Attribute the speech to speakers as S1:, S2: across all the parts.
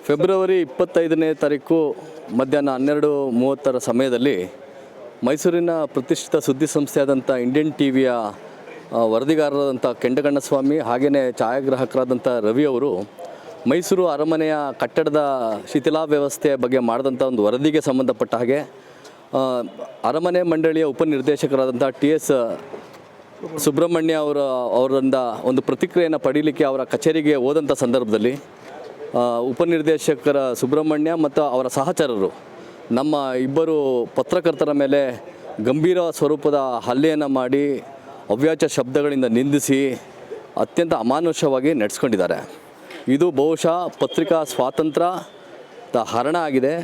S1: February 25ನೇ ತಾರೀಕು ಮಧ್ಯಾಹ್ನ 12:30 ಸಮಯದಲ್ಲಿ ಮೈಸೂರಿನ ಪ್ರತಿಷ್ಠಿತ ಸುದ್ದಿ ಸಂಸ್ಥೆಯಾದಂಥ ಇಂಡಿಯನ್ ಟಿವಿಯ ವರದಿಗಾರರಾದಂಥ ಕೆಂಡಗಣ್ಣಸ್ವಾಮಿ ಹಾಗೆಯೇ ಛಾಯಾಗ್ರಾಹಕರಾದಂಥ ರವಿ ಅವರು ಮೈಸೂರು ಅರಮನೆಯ ಕಟ್ಟಡದ ಶಿಥಿಲಾವ್ಯವಸ್ಥೆಯ ಬಗ್ಗೆ ಮಾಡಿದಂಥ ಒಂದು ವರದಿಗೆ ಸಂಬಂಧಪಟ್ಟ ಹಾಗೆ ಅರಮನೆ ಮಂಡಳಿಯ ಉಪನಿರ್ದೇಶಕರಾದಂಥ TS ಸುಬ್ರಹ್ಮಣ್ಯ ಅವರಿಂದ ಒಂದು ಪ್ರತಿಕ್ರಿಯೆಯನ್ನು ಪಡೀಲಿಕ್ಕೆ ಅವರ ಕಚೇರಿಗೆ ಹೋದಂಥ ಸಂದರ್ಭದಲ್ಲಿ ಉಪನಿರ್ದೇಶಕರ ಸುಬ್ರಹ್ಮಣ್ಯ ಮತ್ತು ಅವರ ಸಹಚರರು ನಮ್ಮ ಇಬ್ಬರು ಪತ್ರಕರ್ತರ ಮೇಲೆ ಗಂಭೀರ ಸ್ವರೂಪದ ಹಲ್ಲೆಯನ್ನು ಮಾಡಿ ಅವ್ಯಾಚ ಶಬ್ದಗಳಿಂದ ನಿಂದಿಸಿ ಅತ್ಯಂತ ಅಮಾನುಷವಾಗಿ ನಡೆಸ್ಕೊಂಡಿದ್ದಾರೆ. ಇದು ಬಹುಶಃ ಪತ್ರಿಕಾ ಸ್ವಾತಂತ್ರ್ಯದ ಹರಣ ಆಗಿದೆ.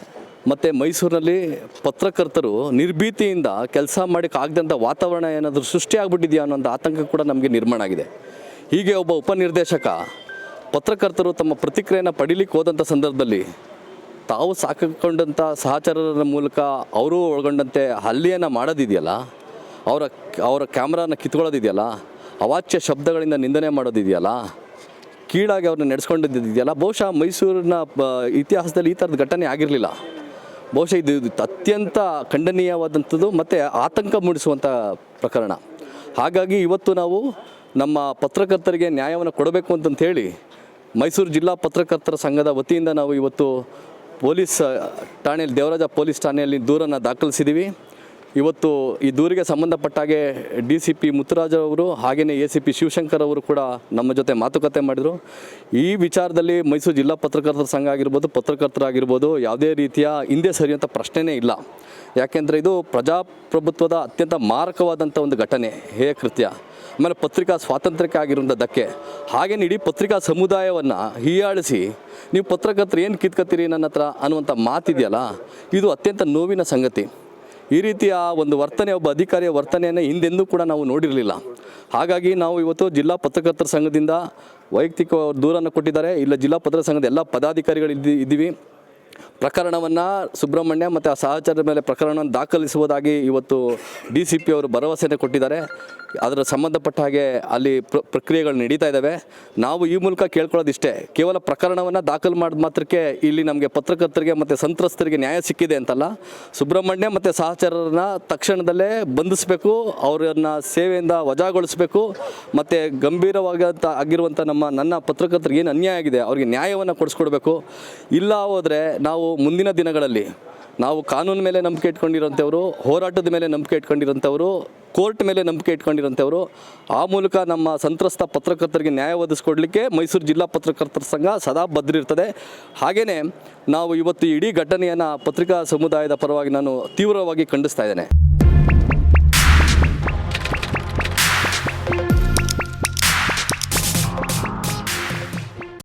S1: ಮತ್ತು ಮೈಸೂರಿನಲ್ಲಿ ಪತ್ರಕರ್ತರು ನಿರ್ಭೀತಿಯಿಂದ ಕೆಲಸ ಮಾಡೋಕ್ಕಾಗದಂಥ ವಾತಾವರಣ ಏನಾದರೂ ಸೃಷ್ಟಿಯಾಗ್ಬಿಟ್ಟಿದೆಯಾ ಅನ್ನೋಂಥ ಆತಂಕ ಕೂಡ ನಮಗೆ ನಿರ್ಮಾಣ ಆಗಿದೆ. ಹೀಗೆ ಒಬ್ಬ ಉಪನಿರ್ದೇಶಕ ಪತ್ರಕರ್ತರು ತಮ್ಮ ಪ್ರತಿಕ್ರಿಯೆಯನ್ನು ಪಡೀಲಿಕ್ಕೆ ಹೋದಂಥ ಸಂದರ್ಭದಲ್ಲಿ ತಾವು ಸಾಕಿಕೊಂಡಂಥ ಸಹಚರರ ಮೂಲಕ ಅವರು ಒಳಗೊಂಡಂತೆ ಹಲ್ಲೆಯನ್ನು ಮಾಡೋದಿದೆಯಲ್ಲ, ಅವರ ಕ್ಯಾಮ್ರಾನ ಕಿತ್ಕೊಳ್ಳೋದಿದೆಯಲ್ಲ, ಅವಾಚ್ಯ ಶಬ್ದಗಳಿಂದ ನಿಂದನೆ ಮಾಡೋದಿದೆಯಲ್ಲ, ಕೀಳಾಗಿ ಅವ್ರನ್ನ ನಡೆಸ್ಕೊಂಡಿದ್ದಿದೆಯಲ್ಲ, ಬಹುಶಃ ಮೈಸೂರಿನ ಇತಿಹಾಸದಲ್ಲಿ ಈ ಥರದ ಘಟನೆ ಆಗಿರಲಿಲ್ಲ. ಬಹುಶಃ ಇದು ಅತ್ಯಂತ ಖಂಡನೀಯವಾದಂಥದ್ದು ಮತ್ತು ಆತಂಕ ಮೂಡಿಸುವಂಥ ಪ್ರಕರಣ. ಹಾಗಾಗಿ ಇವತ್ತು ನಾವು ನಮ್ಮ ಪತ್ರಕರ್ತರಿಗೆ ನ್ಯಾಯವನ್ನು ಕೊಡಬೇಕು ಅಂತಂಥೇಳಿ ಮೈಸೂರು ಜಿಲ್ಲಾ ಪತ್ರಕರ್ತರ ಸಂಘದ ವತಿಯಿಂದ ನಾವು ಇವತ್ತು ಪೊಲೀಸ್ ಠಾಣೆಯಲ್ಲಿ ದೇವರಾಜ ಪೊಲೀಸ್ ಠಾಣೆಯಲ್ಲಿ ದೂರನ್ನು ದಾಖಲಿಸಿದ್ದೀವಿ. ಇವತ್ತು ಈ ದೂರಿಗೆ ಸಂಬಂಧಪಟ್ಟಾಗೆ DCP ಮುತ್ತುರಾಜ್ ಅವರು ಹಾಗೆಯೇ ACP ಶಿವಶಂಕರ್ ಅವರು ಕೂಡ ನಮ್ಮ ಜೊತೆ ಮಾತುಕತೆ ಮಾಡಿದರು. ಈ ವಿಚಾರದಲ್ಲಿ ಮೈಸೂರು ಜಿಲ್ಲಾ ಪತ್ರಕರ್ತರ ಸಂಘ ಆಗಿರ್ಬೋದು, ಪತ್ರಕರ್ತರಾಗಿರ್ಬೋದು ಯಾವುದೇ ರೀತಿಯ ಹಿಂದೆ ಸರಿಯುವಂಥ ಪ್ರಶ್ನೆಯೇ ಇಲ್ಲ. ಯಾಕೆಂದರೆ ಇದು ಪ್ರಜಾಪ್ರಭುತ್ವದ ಅತ್ಯಂತ ಮಾರಕವಾದಂಥ ಒಂದು ಘಟನೆ, ಹೇಯ ಕೃತ್ಯ. ಆಮೇಲೆ ಪತ್ರಿಕಾ ಸ್ವಾತಂತ್ರ್ಯಕ್ಕೆ ಆಗಿರುವಂಥ ಧಕ್ಕೆ. ಹಾಗೇನು ಇಡೀ ಪತ್ರಿಕಾ ಸಮುದಾಯವನ್ನು ಹೀಯಾಳಿಸಿ ನೀವು ಪತ್ರಕರ್ತರು ಏನು ಕಿತ್ಕೊತೀರಿ ನನ್ನ ಹತ್ರ ಅನ್ನುವಂಥ ಮಾತಿದೆಯಲ್ಲ, ಇದು ಅತ್ಯಂತ ನೋವಿನ ಸಂಗತಿ. ಈ ರೀತಿಯ ಒಂದು ವರ್ತನೆ, ಒಬ್ಬ ಅಧಿಕಾರಿಯ ವರ್ತನೆಯನ್ನು ಹಿಂದೆಂದೂ ಕೂಡ ನಾವು ನೋಡಿರಲಿಲ್ಲ. ಹಾಗಾಗಿ ನಾವು ಇವತ್ತು ಜಿಲ್ಲಾ ಪತ್ರಕರ್ತರ ಸಂಘದಿಂದ ವೈಯಕ್ತಿಕ ದೂರನ್ನು ಕೊಟ್ಟಿದ್ದಾರೆ. ಇಲ್ಲ, ಜಿಲ್ಲಾ ಪತ್ರ ಸಂಘದ ಎಲ್ಲ ಪದಾಧಿಕಾರಿಗಳು ಇದ್ದೀವಿ. ಪ್ರಕರಣವನ್ನು ಸುಬ್ರಹ್ಮಣ್ಯ ಮತ್ತು ಆ ಸಹಚರರ ಮೇಲೆ ಪ್ರಕರಣವನ್ನು ದಾಖಲಿಸುವುದಾಗಿ ಇವತ್ತು DCP ಅವರು ಭರವಸೆಯನ್ನು ಕೊಟ್ಟಿದ್ದಾರೆ. ಅದರ ಸಂಬಂಧಪಟ್ಟ ಹಾಗೆ ಅಲ್ಲಿ ಪ್ರಕ್ರಿಯೆಗಳು ನಡೀತಾ ಇದ್ದಾವೆ. ನಾವು ಈ ಮೂಲಕ ಕೇಳ್ಕೊಳ್ಳೋದಿಷ್ಟೇ, ಕೇವಲ ಪ್ರಕರಣವನ್ನು ದಾಖಲು ಮಾಡಿದ ಮಾತ್ರಕ್ಕೆ ಇಲ್ಲಿ ನಮಗೆ ಪತ್ರಕರ್ತರಿಗೆ ಮತ್ತು ಸಂತ್ರಸ್ತರಿಗೆ ನ್ಯಾಯ ಸಿಕ್ಕಿದೆ ಅಂತಲ್ಲ. ಸುಬ್ರಹ್ಮಣ್ಯ ಮತ್ತು ಸಹಚರರನ್ನ ತಕ್ಷಣದಲ್ಲೇ ಬಂಧಿಸಬೇಕು, ಅವರನ್ನು ಸೇವೆಯಿಂದ ವಜಾಗೊಳಿಸಬೇಕು ಮತ್ತು ಆಗಿರುವಂಥ ನನ್ನ ಪತ್ರಕರ್ತರಿಗೆ ಏನು ಅನ್ಯಾಯ ಆಗಿದೆ ಅವರಿಗೆ ನ್ಯಾಯವನ್ನು ಕೊಡಿಸ್ಕೊಡ್ಬೇಕು. ಇಲ್ಲ ಹೋದರೆ ನಾವು ಮುಂದಿನ ದಿನಗಳಲ್ಲಿ ನಾವು ಕಾನೂನು ಮೇಲೆ ನಂಬಿಕೆ ಇಟ್ಕೊಂಡಿರೋಂಥವ್ರು, ಹೋರಾಟದ ಮೇಲೆ ನಂಬಿಕೆ ಇಟ್ಕೊಂಡಿರೋಂಥವ್ರು, ಕೋರ್ಟ್ ಮೇಲೆ ನಂಬಿಕೆ ಇಟ್ಕೊಂಡಿರೋಂಥವ್ರು, ಆ ಮೂಲಕ ನಮ್ಮ ಸಂತ್ರಸ್ತ ಪತ್ರಕರ್ತರಿಗೆ ನ್ಯಾಯ ಒದಗಿಸ್ಕೊಡ್ಲಿಕ್ಕೆ ಮೈಸೂರು ಜಿಲ್ಲಾ ಪತ್ರಕರ್ತರ ಸಂಘ ಸದಾ ಬದ್ಧರಿರ್ತದೆ. ಹಾಗೆಯೇ ನಾವು ಇವತ್ತು ಇಡೀ ಘಟನೆಯನ್ನು ಪತ್ರಿಕಾ ಸಮುದಾಯದ ಪರವಾಗಿ ನಾನು ತೀವ್ರವಾಗಿ ಖಂಡಿಸ್ತಾ ಇದ್ದೇನೆ.